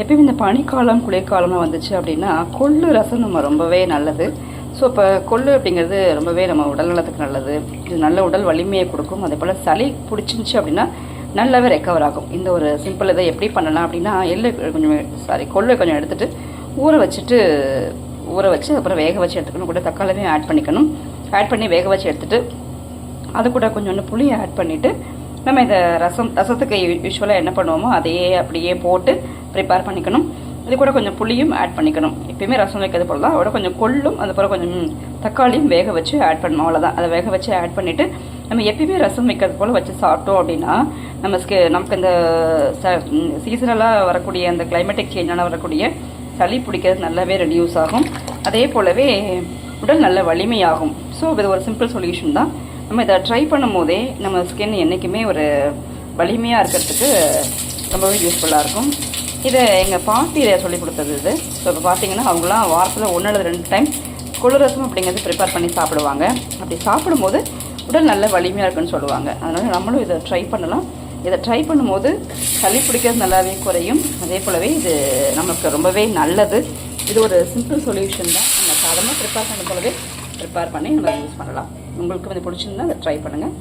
எப்பயும் இந்த பனிக்காலம் குளிர்காலமாக வந்துச்சு அப்படின்னா கொள்ளு ரசம் நம்ம ரொம்பவே நல்லது. ஸோ இப்போ கொள்ளு அப்படிங்கிறது ரொம்பவே நம்ம உடல் நலத்துக்கு நல்லது. இது நல்ல உடல் வலிமையை கொடுக்கும். அதே போல் சளி பிடிச்சிருந்துச்சு அப்படின்னா நல்லாவே ரெக்கவர் ஆகும். இந்த ஒரு சிம்பிள் இதை எப்படி பண்ணலாம் அப்படின்னா கொள்ளு கொஞ்சம் எடுத்துகிட்டு ஊற வச்சு அப்புறம் வேக வச்சு எடுத்துக்கணும். கூட தக்காளியும் ஆட் பண்ணி வேக வச்சு எடுத்துகிட்டு அது கூட கொஞ்சோண்டு புளியை ஆட் பண்ணிவிட்டு நம்ம இந்த ரசத்துக்கு யூஸ்வலாக என்ன பண்ணுவோமோ அதையே அப்படியே போட்டு ப்ரிப்பேர் பண்ணிக்கணும். இது கூட கொஞ்சம் புளியும் ஆட் பண்ணிக்கணும். எப்பயுமே ரசம் வைக்கிறது போல தான். அதோட கொஞ்சம் கொள்ளும் அதுக்கப்புறம் கொஞ்சம் தக்காளியும் வேக வச்சு ஆட் பண்ணணும். அவ்வளோதான். அதை வேக வச்சு ஆட் பண்ணிவிட்டு நம்ம எப்பயுமே ரசம் வைக்கிறது போல் வச்சு சாப்பிட்டோம் அப்படின்னா நமக்கு இந்த சீசனலாக வரக்கூடிய அந்த கிளைமேட்டிக் சேஞ்சால் வரக்கூடிய சளி பிடிக்கிறது நல்லாவே ரெடியூஸ் ஆகும். அதே போலவே உடல் நல்ல வலிமையாகும். ஸோ இது ஒரு சிம்பிள் சொல்யூஷன் தான். நம்ம இதை ட்ரை பண்ணும் போதே நம்ம ஸ்கின் என்றைக்குமே ஒரு வலிமையாக இருக்கிறதுக்கு ரொம்பவே யூஸ்ஃபுல்லாக இருக்கும். இதை எங்கள் பாட்டி இதை சொல்லிக் கொடுத்தது இது. ஸோ இப்போ பார்த்தீங்கன்னா அவங்களாம் வாரத்தில் 1 அல்லது 2 டைம் கொள்ளு ரசம் அப்படிங்கிறது ப்ரிப்பேர் பண்ணி சாப்பிடுவாங்க. அப்படி சாப்பிடும்போது உடல் நல்ல வலிமையாக இருக்குன்னு சொல்லுவாங்க. அதனால் நம்மளும் இதை ட்ரை பண்ணலாம். இதை ட்ரை பண்ணும்போது சளி பிடிக்கிறது நல்லாவே குறையும். அதே போலவே இது நமக்கு ரொம்பவே நல்லது. இது ஒரு சிம்பிள் சொல்யூஷன் தான். நம்ம சாதாரணமாக ப்ரிப்பேர் பண்ண போலவே ப்ரிப்பேர் பண்ணி நம்ம யூஸ் பண்ணலாம். உங்களுக்கு பிடிச்சிருந்தா அதை ட்ரை பண்ணுங்கள்.